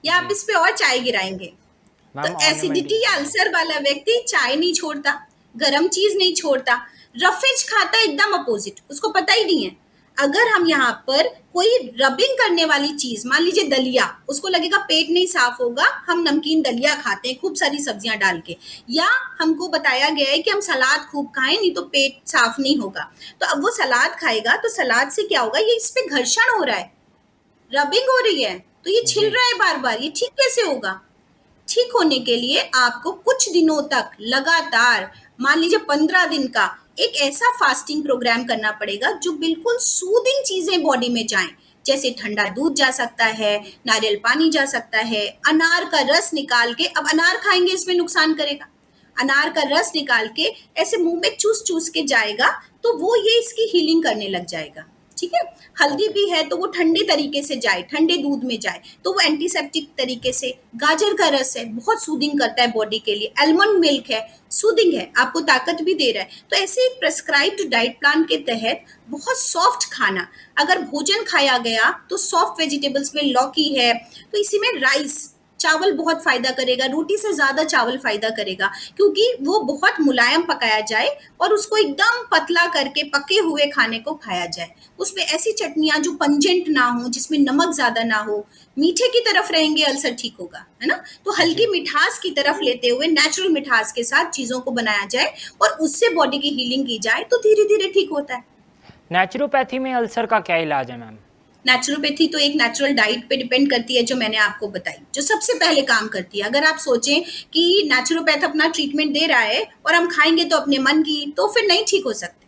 [SPEAKER 2] या आप इस पे और चाय गिराएंगे। तो
[SPEAKER 1] मैम
[SPEAKER 2] एसिडिटी या अल्सर वाला व्यक्ति चाय नहीं छोड़ता, गर्म चीज नहीं छोड़ता, रफेज खाता है एकदम अपोजिट, उसको पता ही नहीं है। अगर हम यहाँ पर कोई रबिंग करने वाली चीज, मान लीजिए दलिया, उसको लगेगा पेट नहीं साफ होगा, हम नमकीन दलिया खाते हैं खूब सारी सब्जियां डाल के, या हमको बताया गया है कि हम सलाद खूब खाएं नहीं तो पेट साफ नहीं होगा, तो अब वो सलाद खाएगा तो सलाद से क्या होगा, ये इस पे घर्षण हो रहा है, रबिंग हो रही है, तो ये छिल रहा है बार बार, ये ठीक कैसे होगा। ठीक होने के लिए आपको कुछ दिनों तक लगातार, मान लीजिए 15 दिन का एक ऐसा फास्टिंग प्रोग्राम करना पड़ेगा जो बिल्कुल सूदिंग चीजें बॉडी में जाएं, जैसे ठंडा दूध जा सकता है, नारियल पानी जा सकता है, अनार का रस निकाल के, अब अनार खाएंगे इसमें नुकसान करेगा, अनार का रस निकाल के ऐसे मुंह में चूस चूस के जाएगा तो वो ये इसकी हीलिंग करने लग जाएगा, ठीक है। हल्दी भी है तो वो ठंडे तरीके से जाए, ठंडे दूध में जाए तो वो एंटीसेप्टिक तरीके से, गाजर का रस है बहुत सूदिंग करता है बॉडी के लिए, आलमंड मिल्क है सूदिंग है, आपको ताकत भी दे रहा है। तो ऐसे एक प्रेस्क्राइब्ड डाइट प्लान के तहत बहुत सॉफ्ट खाना, अगर भोजन खाया गया तो सॉफ्ट वेजिटेबल्स में लौकी है, तो इसी में राइस, चावल बहुत फायदा करेगा, रोटी से ज्यादा चावल फायदा करेगा, क्योंकि वो बहुत मुलायम पकाया जाए और उसको एकदम पतला करके पके हुए खाने को खाया जाए, उसमें ऐसी चटनियां जो पंजेंट ना हो, जिसमें नमक ज्यादा ना हो, मीठे की तरफ रहेंगे अल्सर ठीक होगा, है ना। तो हल्की मिठास की तरफ लेते हुए नेचुरल मिठास के साथ चीजों को बनाया जाए और उससे बॉडी की हीलिंग की जाए तो धीरे धीरे ठीक होता है।
[SPEAKER 1] नेचुरोपैथी में अल्सर का क्या इलाज है मैम?
[SPEAKER 2] नेचुरोपैथी तो एक नेचुरल डाइट पे डिपेंड करती है, जो मैंने आपको बताई, जो सबसे पहले काम करती है। अगर आप सोचें कि नेचुरोपैथ अपना ट्रीटमेंट दे रहा है और हम खाएंगे तो अपने मन की, तो फिर नहीं ठीक हो सकते,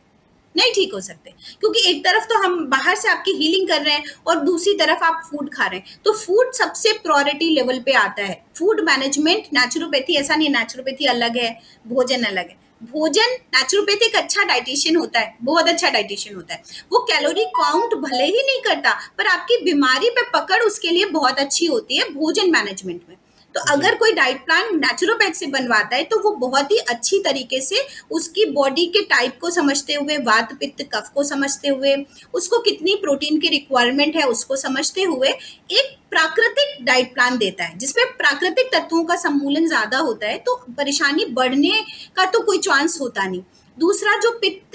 [SPEAKER 2] नहीं ठीक हो सकते, क्योंकि एक तरफ तो हम बाहर से आपकी हीलिंग कर रहे हैं और दूसरी तरफ आप फूड खा रहे हैं, तो फूड सबसे प्रायोरिटी लेवल पे आता है। फूड मैनेजमेंट, नेचुरोपैथी ऐसा नहीं है, नेचुरोपैथी अलग है, भोजन अलग है। भोजन, नेचुरोपैथी एक अच्छा डाइटिशियन होता है, बहुत अच्छा डाइटिशियन होता है, वो कैलोरी काउंट भले ही नहीं करता पर आपकी बीमारी पे पकड़ उसके लिए बहुत अच्छी होती है भोजन मैनेजमेंट में। तो
[SPEAKER 1] जी।
[SPEAKER 2] अगर कोई डाइट प्लान नेचुरोपैथ से बनवाता है तो वो बहुत ही अच्छी तरीके से उसकी बॉडी के टाइप को समझते हुए, वात पित्त कफ को समझते हुए, उसको कितनी प्रोटीन की रिक्वायरमेंट है उसको समझते हुए एक प्राकृतिक डाइट प्लान देता है, जिसमें प्राकृतिक तत्वों का सम्मूलन ज्यादा होता है, तो परेशानी बढ़ने का तो कोई चांस होता नहीं। दूसरा, जो पित्त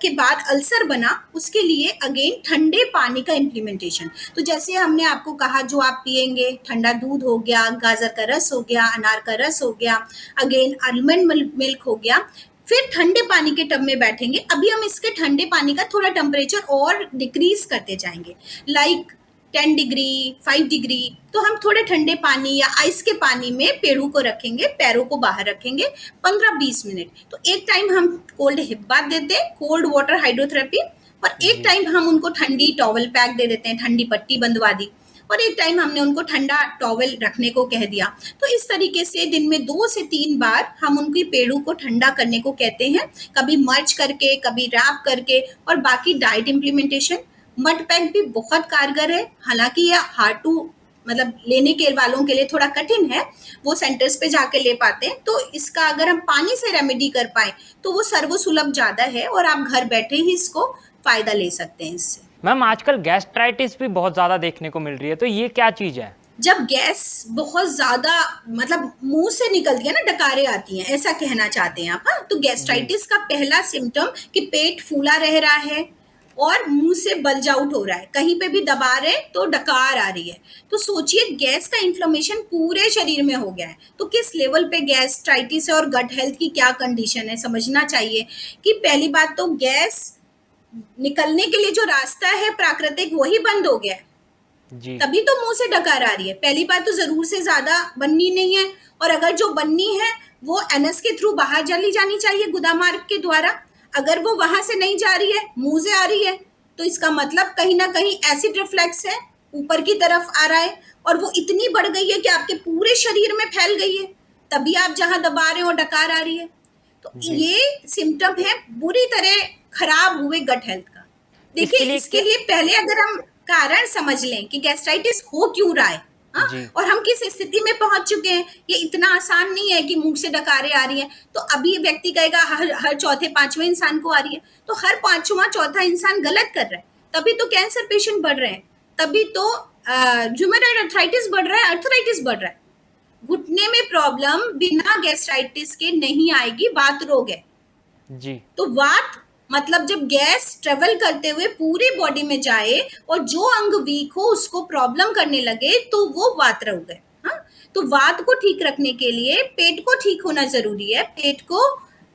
[SPEAKER 2] के बाद अल्सर बना, उसके लिए अगेन ठंडे पानी का इम्प्लीमेंटेशन। तो जैसे हमने आपको कहा, जो आप पिएंगे, ठंडा दूध हो गया, गाजर का रस हो गया, अनार का रस हो गया, अगेन आलमंड मिल्क हो गया, फिर ठंडे पानी के टब में बैठेंगे। अभी हम इसके ठंडे पानी का थोड़ा टेम्परेचर और डिक्रीज करते जाएंगे, लाइक 10 डिग्री, 5 डिग्री। तो हम थोड़े ठंडे पानी या आइस के पानी में पेड़ों को रखेंगे, पैरों को बाहर रखेंगे 15-20 मिनट। तो एक टाइम हम कोल्ड हिप बाथ देते हैं, कोल्ड वाटर हाइड्रोथेरेपी, और एक टाइम हम उनको ठंडी टॉवल पैक दे देते हैं, ठंडी पट्टी बंधवा दी, और एक टाइम हमने उनको ठंडा टॉवल रखने को कह दिया। तो इस तरीके से दिन में 2 से 3 बार हम उनकी पेड़ों को ठंडा करने को कहते हैं, कभी मर्ज करके, कभी रैप करके, और बाकी डाइट इम्प्लीमेंटेशन। मड पैक भी बहुत कारगर है, हालांकि यह हार्ड टू मतलब लेने के वालों के लिए थोड़ा कठिन है, वो सेंटर्स पे जाके ले पाते हैं। तो इसका अगर हम पानी से रेमेडी कर पाए तो वो सर्वसुलभ ज्यादा है, और आप घर बैठे ही इसको फायदा ले सकते हैं इससे।
[SPEAKER 1] मैम आजकल गैस्ट्राइटिस भी बहुत ज़्यादा देखने को मिल रही है, तो ये क्या चीज़ है?
[SPEAKER 2] जब गैस बहुत ज्यादा मतलब मुंह से निकलती है ना, डकारे आती हैं, ऐसा कहना चाहते हैं आप? हाँ, तो गैस्ट्राइटिस का पहला सिम्टम कि पेट फूला रह रहा है और मुंह से बल्ज आउट हो रहा है, कहीं पे भी दबा रहे तो डकार आ रही है। तो सोचिए, गैस का इन्फ्लेमेशन पूरे शरीर में हो गया है, तो किस लेवल पे गैस्ट्राइटिस है और गट हेल्थ की क्या कंडीशन है, समझना चाहिए। कि पहली बात तो गैस निकलने के लिए जो रास्ता है प्राकृतिक, वही बंद हो गया है,
[SPEAKER 1] जी।
[SPEAKER 2] तभी तो मुंह से डकार आ रही है। पहली बात तो जरूर से ज्यादा बननी नहीं है, और अगर जो बननी है वो एनएस के थ्रू बाहर चली जानी चाहिए, गुदा मार्ग के द्वारा। अगर वो वहां से नहीं जा रही है, मुंह से आ रही है, तो इसका मतलब कहीं ना कहीं एसिड रिफ्लेक्स है, ऊपर की तरफ आ रहा है, और वो इतनी बढ़ गई है कि आपके पूरे शरीर में फैल गई है, तभी आप जहां दबा रहे हो डकार आ रही है। तो
[SPEAKER 1] जी।
[SPEAKER 2] ये सिम्टम है बुरी तरह खराब हुए गट हेल्थ का। देखिए, इसके लिए पहले अगर हम कारण समझ लें कि गैस्ट्राइटिस हो क्यों रहा है, हाँ?
[SPEAKER 1] जी।
[SPEAKER 2] और हम किस स्थिति में पहुंच चुके हैं। ये इतना आसान नहीं है कि मुंह से डकारें आ रही हैं तो अभी व्यक्ति कहेगा हर चौथे पांचवें इंसान को आ रही है, तो हर पांचवा चौथा इंसान गलत कर रहा है, तभी तो कैंसर पेशेंट बढ़ रहे हैं, तभी तो रूमेटॉइड अर्थराइटिस बढ़ रहा है, अर्थराइटिस बढ़ रहा है। घुटने में प्रॉब्लम बिना गैस्ट्राइटिस के नहीं आएगी, वात रोग है।
[SPEAKER 1] जी।
[SPEAKER 2] तो वात मतलब जब गैस ट्रेवल करते हुए पूरी बॉडी में जाए और जो अंग वीक हो उसको प्रॉब्लम करने लगे, तो वो वात रोग है। हाँ, तो वात को ठीक रखने के लिए पेट को ठीक होना जरूरी है, पेट को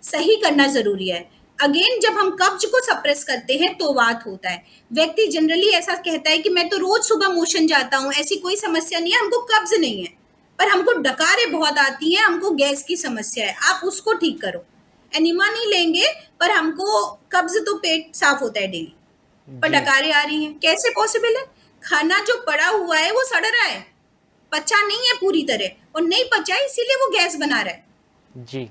[SPEAKER 2] सही करना जरूरी है। अगेन, जब हम कब्ज को सप्रेस करते हैं तो वात होता है। व्यक्ति जनरली ऐसा कहता है कि मैं तो रोज सुबह मोशन जाता हूँ, ऐसी कोई समस्या नहीं है, हमको कब्ज नहीं है, पर हमको डकारें बहुत आती हैं, हमको गैस की समस्या है। आप उसको ठीक करो, एनिमा नहीं लेंगे, पर हमको कब्ज तो पेट साफ होता है डेली, पर
[SPEAKER 1] जी।
[SPEAKER 2] डकारें आ रही हैं, कैसे पॉसिबल है? खाना जो पड़ा हुआ है वो सड़ रहा है, पचा नहीं है पूरी तरह, और नहीं पचा है इसीलिए वो गैस बना रहा है।
[SPEAKER 1] जी।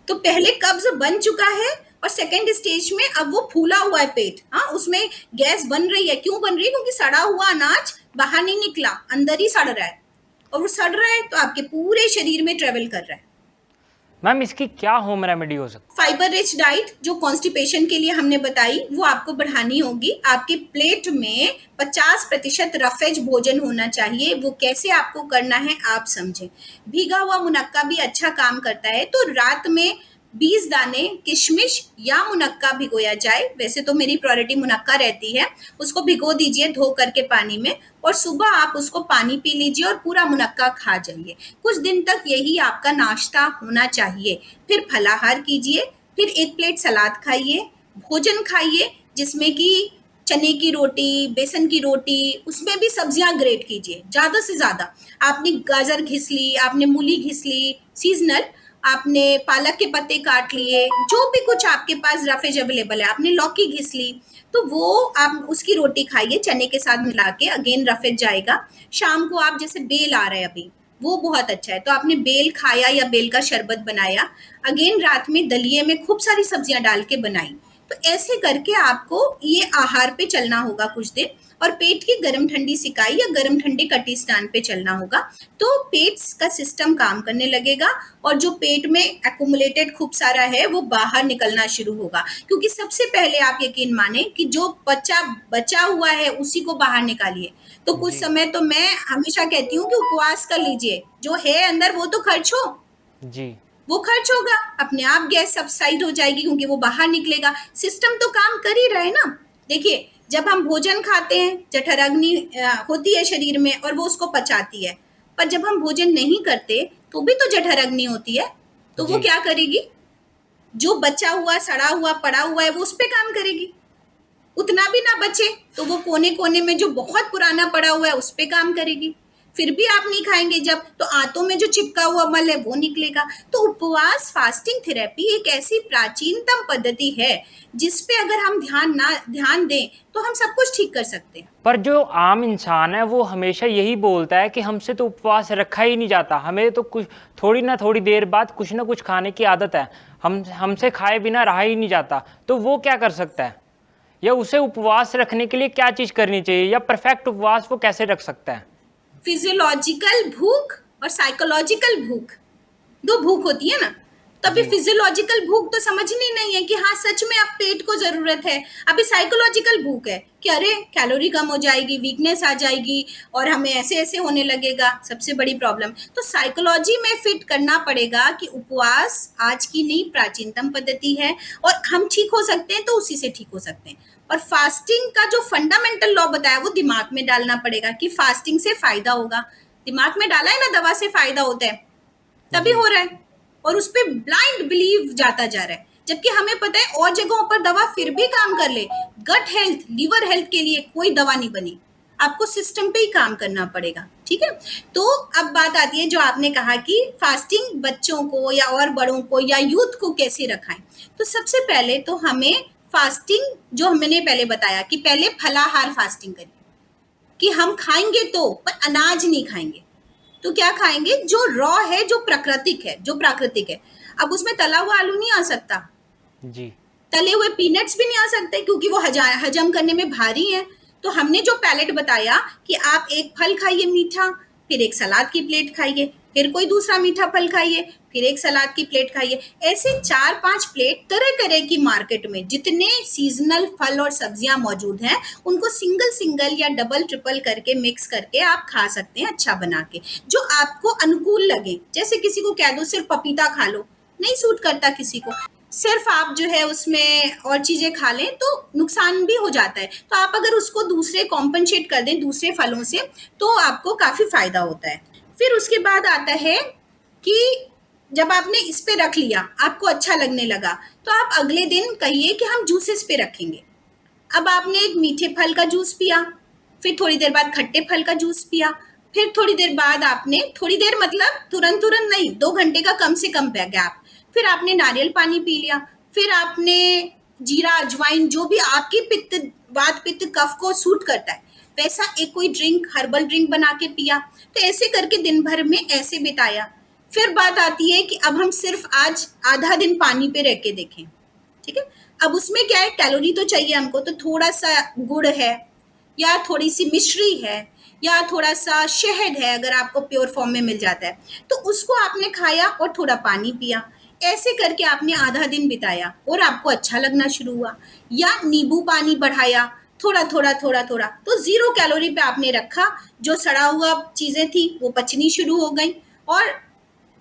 [SPEAKER 2] तो पहले कब्ज बन चुका है और सेकेंड स्टेज में अब वो फूला हुआ है पेट, हाँ, उसमें गैस बन रही है। क्यों बन रही है? क्योंकि सड़ा हुआ अनाज बाहर नहीं निकला, अंदर ही सड़ रहा है, और वो सड़ रहा है तो आपके पूरे शरीर में ट्रेवल कर रहा है।
[SPEAKER 1] मैम इसकी क्या होम रेमेडी हो सकती
[SPEAKER 2] फाइबर रिच डाइट जो कॉन्स्टिपेशन के लिए हमने बताई, वो आपको बढ़ानी होगी। आपके प्लेट में 50% रफेज भोजन होना चाहिए। वो कैसे आपको करना है आप समझें। भीगा हुआ मुनक्का भी अच्छा काम करता है, तो रात में 20 दाने किशमिश या मुनक्का भिगोया जाए। वैसे तो मेरी प्रायोरिटी मुनक्का रहती है, उसको भिगो दीजिए धो करके पानी में, और सुबह आप उसको पानी पी लीजिए और पूरा मुनक्का खा जाइए। कुछ दिन तक यही आपका नाश्ता होना चाहिए। फिर फलाहार कीजिए, फिर 1 प्लेट सलाद खाइए, भोजन खाइए जिसमें कि चने की रोटी, बेसन की रोटी, उसमें भी सब्जियां ग्रेट कीजिए ज़्यादा से ज़्यादा। आपने गाजर घिस ली, आपने मूली घिस ली सीजनल, आपने पालक के पत्ते काट लिए, जो भी कुछ आपके पास रफेज अवेलेबल है, आपने लौकी घिस ली, तो वो आप उसकी रोटी खाइए चने के साथ मिला के, अगेन रफेज जाएगा। शाम को आप जैसे बेल आ रहा है अभी, वो बहुत अच्छा है, तो आपने बेल खाया या बेल का शरबत बनाया। अगेन रात में दलिए में खूब सारी सब्जियां डाल के बनाई, तो ऐसे करके आपको ये आहार पे चलना होगा कुछ दिन, और पेट की गर्म ठंडी सिकाई या गर्म ठंडे कटी स्नान पे चलना होगा। तो पेट का सिस्टम काम करने लगेगा और जो पेट में एक्यूमुलेटेड खूब सारा है वो बाहर निकलना शुरू होगा। क्योंकि सबसे पहले आप यकीन माने कि जो बचा हुआ है उसी को बाहर निकालिए। तो कुछ
[SPEAKER 1] जी
[SPEAKER 2] समय तो मैं हमेशा कहती हूँ कि उपवास कर लीजिए, जो है अंदर वो तो खर्च हो,
[SPEAKER 1] जी
[SPEAKER 2] वो खर्च होगा, अपने आप गैस सबसाइड हो जाएगी क्योंकि वो बाहर निकलेगा। सिस्टम तो काम कर ही रहा है ना। देखिए, जब हम भोजन खाते हैं जठराग्नि होती है शरीर में और वो उसको पचाती है, पर जब हम भोजन नहीं करते तो भी तो जठराग्नि होती है। तो वो
[SPEAKER 1] जी
[SPEAKER 2] क्या करेगी? जो बचा हुआ सड़ा हुआ पड़ा हुआ है वो उस पे काम करेगी। उतना भी ना बचे तो वो कोने कोने में जो बहुत पुराना पड़ा हुआ है उस पे काम करेगी। फिर भी आप नहीं खाएंगे जब, तो आंतों में जो चिपका हुआ मल है वो निकलेगा। तो उपवास फास्टिंग थेरेपी एक ऐसी प्राचीनतम पद्धति है जिस पे अगर हम ध्यान दें तो हम सब कुछ ठीक कर सकते हैं।
[SPEAKER 1] पर जो आम इंसान है वो हमेशा यही बोलता है कि हमसे तो उपवास रखा ही नहीं जाता, हमें तो कुछ थोड़ी ना थोड़ी देर बाद कुछ ना कुछ खाने की आदत है, हमसे खाए बिना रहा ही नहीं जाता। तो वो क्या कर सकता है, या उसे उपवास रखने के लिए क्या चीज़ करनी चाहिए, या परफेक्ट उपवास वो कैसे रख सकता है?
[SPEAKER 2] फिजियोलॉजिकल भूख और साइकोलॉजिकल भूख, दो भूख होती है ना। तभी
[SPEAKER 1] जी
[SPEAKER 2] फिजियोलॉजिकल भूख तो समझनी नहीं है कि हाँ सच में अब पेट को जरूरत है। अभी साइकोलॉजिकल भूख है कि अरे कैलोरी कम हो जाएगी, वीकनेस आ जाएगी और हमें ऐसे ऐसे होने लगेगा, सबसे बड़ी प्रॉब्लम। तो साइकोलॉजी में फिट करना पड़ेगा कि उपवास आज की नहीं प्राचीनतम पद्धति है और हम ठीक हो सकते हैं तो उसी से ठीक हो सकते हैं। और फास्टिंग का जो फंडामेंटल लॉ बताया वो दिमाग में डालना पड़ेगा कि फास्टिंग से फायदा होगा। दिमाग में डाला है ना, दवा से फायदा होता है, तभी
[SPEAKER 1] जी
[SPEAKER 2] हो रहा है। और उस पर ब्लाइंड बिलीव जाता जा रहा है, जबकि हमें पता है और जगहों पर दवा फिर भी काम कर ले। गट हेल्थ, लिवर हेल्थ के लिए कोई दवा नहीं बनी, आपको सिस्टम पे ही काम करना पड़ेगा। ठीक है। तो अब बात आती है जो आपने कहा कि फास्टिंग बच्चों को या और बड़ों को या यूथ को कैसे रखाएं। तो सबसे पहले तो हमें फास्टिंग, जो मैंने पहले बताया कि पहले फलाहार फास्टिंग करिए, कि हम खाएंगे तो पर अनाज नहीं खाएंगे। तो क्या खाएंगे? जो रॉ है, जो प्राकृतिक है। अब उसमें तला हुआ आलू नहीं आ सकता,
[SPEAKER 1] जी
[SPEAKER 2] तले हुए पीनट्स भी नहीं आ सकते क्योंकि वो हजम करने में भारी है। तो हमने जो पैलेट बताया कि आप एक फल खाइए मीठा, फिर एक सलाद की प्लेट खाइए, फिर कोई दूसरा मीठा फल खाइए, फिर एक सलाद की प्लेट खाइए। ऐसे 4-5 प्लेट तरह तरह की मार्केट में जितने सीजनल फल और सब्जियां मौजूद हैं उनको सिंगल सिंगल या डबल ट्रिपल करके मिक्स करके आप खा सकते हैं, अच्छा बना के, जो आपको अनुकूल लगे। जैसे किसी को कह दो सिर्फ पपीता खा लो, नहीं सूट करता किसी को। सिर्फ आप जो है उसमें और चीजें खा लें तो नुकसान भी हो जाता है। तो आप अगर उसको दूसरे कॉम्पनसेट कर दें दूसरे फलों से तो आपको काफी फायदा होता है। फिर उसके बाद आता है कि जब आपने इस पे रख लिया, आपको अच्छा लगने लगा, तो आप अगले दिन कहिए कि हम जूसेस पे रखेंगे। अब आपने एक मीठे फल का जूस पिया, फिर थोड़ी देर बाद खट्टे फल का जूस पिया, फिर थोड़ी देर बाद आपने, थोड़ी देर मतलब तुरंत तुरंत नहीं, 2 घंटे का कम से कम गैप, फिर आपने नारियल पानी पी लिया, फिर आपने जीरा अजवाइन, जो भी आपकी पित्त वात पित्त कफ को सूट करता है वैसा एक कोई ड्रिंक, हर्बल ड्रिंक बना के पिया। तो ऐसे करके दिन भर में ऐसे बिताया। फिर बात आती है कि अब हम सिर्फ आज आधा दिन पानी पे रह के देखें। ठीक है। अब उसमें क्या है, कैलोरी तो चाहिए हमको, तो थोड़ा सा गुड़ है या थोड़ी सी मिश्री है या थोड़ा सा शहद है, अगर आपको प्योर फॉर्म में मिल जाता है तो उसको आपने खाया और थोड़ा पानी पिया। ऐसे करके आपने आधा दिन बिताया और आपको अच्छा लगना शुरू हुआ। या नींबू पानी बढ़ाया, थोड़ा थोड़ा थोड़ा थोड़ा, तो 0 कैलोरी पे आपने रखा। जो सड़ा हुआ चीजें थी वो पचनी शुरू हो गई और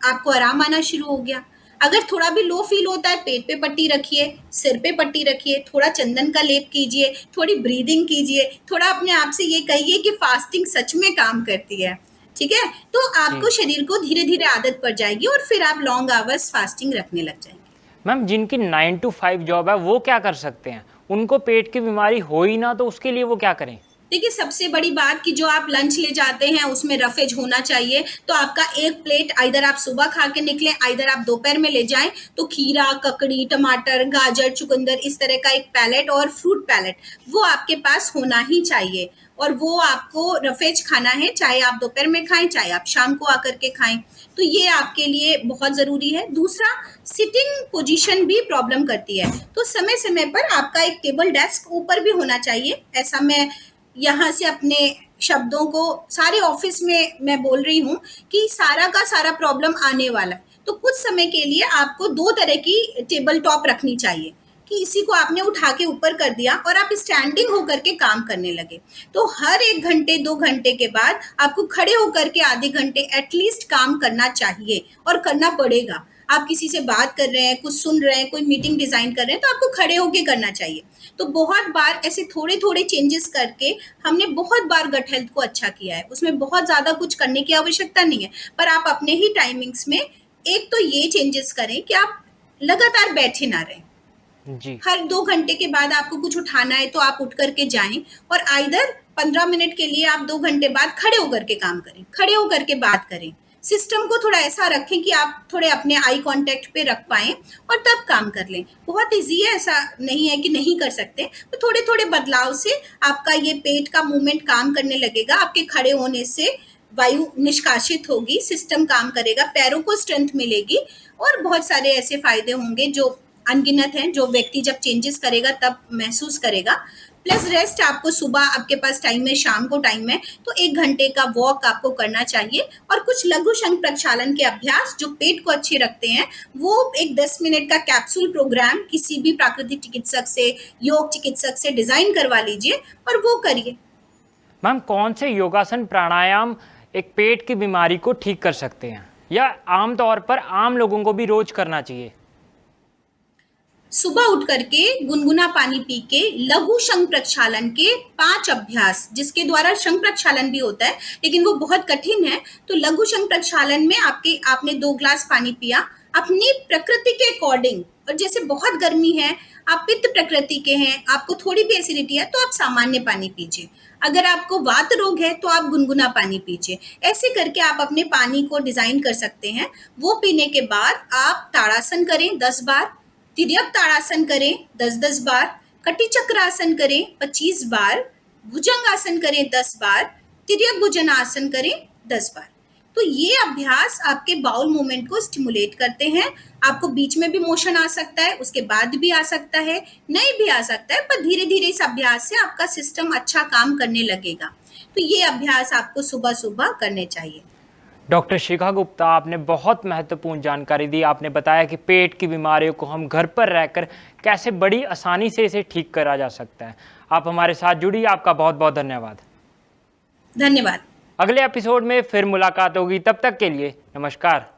[SPEAKER 2] आपको आराम आना शुरू हो गया। अगर थोड़ा भी लो फील होता है, पेट पे पट्टी रखिए, सिर पे पट्टी रखिए, थोड़ा चंदन का लेप कीजिए, थोड़ी ब्रीदिंग कीजिए, थोड़ा अपने आप से ये कहिए कि फास्टिंग सच में काम करती है। ठीक है। तो
[SPEAKER 1] जी
[SPEAKER 2] आपको शरीर को धीरे धीरे आदत पड़ जाएगी और फिर आप लॉन्ग आवर्स फास्टिंग रखने लग जाएंगे।
[SPEAKER 1] मैम, जिनकी 9 to 5 जॉब है वो क्या कर सकते हैं? उनको पेट की बीमारी हो ही ना तो उसके लिए वो क्या करें?
[SPEAKER 2] देखिए सबसे बड़ी बात कि जो आप लंच ले जाते हैं उसमें रफेज होना चाहिए। तो आपका एक प्लेट आइदर आप सुबह खा के निकलें, आइदर आप दोपहर में ले जाएं, तो खीरा, ककड़ी, टमाटर, गाजर, चुकंदर, इस तरह का एक पैलेट और फ्रूट पैलेट वो आपके पास होना ही चाहिए। और वो आपको रफेज खाना है, चाहे आप दोपहर में खाएं चाहे आप शाम को आकर के खाएं। तो ये आपके लिए बहुत ज़रूरी है। दूसरा, सिटिंग पोजीशन भी प्रॉब्लम करती है, तो समय समय पर आपका एक टेबल डेस्क ऊपर भी होना चाहिए। ऐसा मैं यहाँ से अपने शब्दों को सारे ऑफिस में मैं बोल रही हूँ कि सारा का सारा प्रॉब्लम आने वाला है। तो कुछ समय के लिए आपको 2 तरह की टेबल टॉप रखनी चाहिए कि इसी को आपने उठा के ऊपर कर दिया और आप स्टैंडिंग होकर के काम करने लगे। तो हर 1 घंटे 2 घंटे के बाद आपको खड़े होकर के आधे घंटे एटलीस्ट काम करना चाहिए और करना पड़ेगा। आप किसी से बात कर रहे हैं, कुछ सुन रहे हैं, कोई मीटिंग डिजाइन कर रहे हैं, तो आपको खड़े होके करना चाहिए। तो बहुत बार ऐसे थोड़े थोड़े चेंजेस करके हमने बहुत बार गट हेल्थ को अच्छा किया है। उसमें बहुत ज़्यादा कुछ करने की आवश्यकता नहीं है, पर आप अपने ही टाइमिंग्स में एक तो ये चेंजेस करें कि आप लगातार बैठे ना रहें।
[SPEAKER 1] जी।
[SPEAKER 2] हर 2 घंटे के बाद आपको कुछ उठाना है तो आप उठ करके जाएं, और आइदर 15 मिनट के लिए आप 2 घंटे बाद खड़े होकर के काम करें, खड़े होकर के बात करें। सिस्टम को थोड़ा ऐसा रखें कि आप थोड़े अपने आई कांटेक्ट पे रख पाएं और तब काम कर लें। बहुत ईजी है, ऐसा नहीं है कि नहीं कर सकते। तो थोड़े थोड़े बदलाव से आपका ये पेट का मूवमेंट काम करने लगेगा। आपके खड़े होने से वायु निष्कासित होगी, सिस्टम काम करेगा, पैरों को स्ट्रेंथ मिलेगी और बहुत सारे ऐसे फायदे होंगे जो अनगिनत हैं, जो व्यक्ति जब चेंजेस करेगा तब महसूस करेगा। प्लस रेस्ट आपको सुबह आपके पास टाइम है, शाम को टाइम है, तो 1 घंटे का वॉक आपको करना चाहिए। और कुछ लघु शंख प्रक्षालन के अभ्यास जो पेट को अच्छे रखते हैं, वो एक 10 मिनट का कैप्सूल प्रोग्राम किसी भी प्राकृतिक चिकित्सक से, योग चिकित्सक से डिजाइन करवा लीजिए और वो करिए।
[SPEAKER 1] मैम, कौन से योगासन प्राणायाम एक पेट की बीमारी को ठीक कर सकते हैं, या आमतौर पर आम लोगों को भी रोज करना चाहिए?
[SPEAKER 2] सुबह उठ करके गुनगुना पानी पी के लघु शंख प्रक्षालन के 5 अभ्यास, जिसके द्वारा शंख प्रक्षालन भी होता है लेकिन वो बहुत कठिन है। तो लघु शंख प्रक्षालन में आपने 2 ग्लास पानी पिया अपनी प्रकृति के अकॉर्डिंग, और जैसे बहुत गर्मी है, आप पित्त प्रकृति के हैं, आपको थोड़ी भी एसिडिटी है, तो आप सामान्य पानी पीजिए। अगर आपको वात रोग है तो आप गुनगुना पानी पीजिए। ऐसे करके आप अपने पानी को डिजाइन कर सकते हैं। वो पीने के बाद आप ताड़ासन करें 10 बार, तिर्यक ताड़ासन करें 10-10 बार, कटी चक्रासन करें 25 बार, भुजंगासन करें 10 बार, तिर्यक भुजंगासन करें 10 बार। तो ये अभ्यास आपके बाउल मूवमेंट को स्टिमुलेट करते हैं। आपको बीच में भी मोशन आ सकता है, उसके बाद भी आ सकता है, नहीं भी आ सकता है, पर धीरे धीरे इस अभ्यास से आपका सिस्टम अच्छा काम करने लगेगा। तो ये अभ्यास आपको सुबह सुबह करने चाहिए।
[SPEAKER 1] डॉक्टर शिखा गुप्ता, आपने बहुत महत्वपूर्ण जानकारी दी। आपने बताया कि पेट की बीमारियों को हम घर पर रहकर कैसे बड़ी आसानी से इसे ठीक करा जा सकता है। आप हमारे साथ जुड़ी, आपका बहुत बहुत धन्यवाद।
[SPEAKER 2] धन्यवाद।
[SPEAKER 1] अगले एपिसोड में फिर मुलाकात होगी, तब तक के लिए नमस्कार।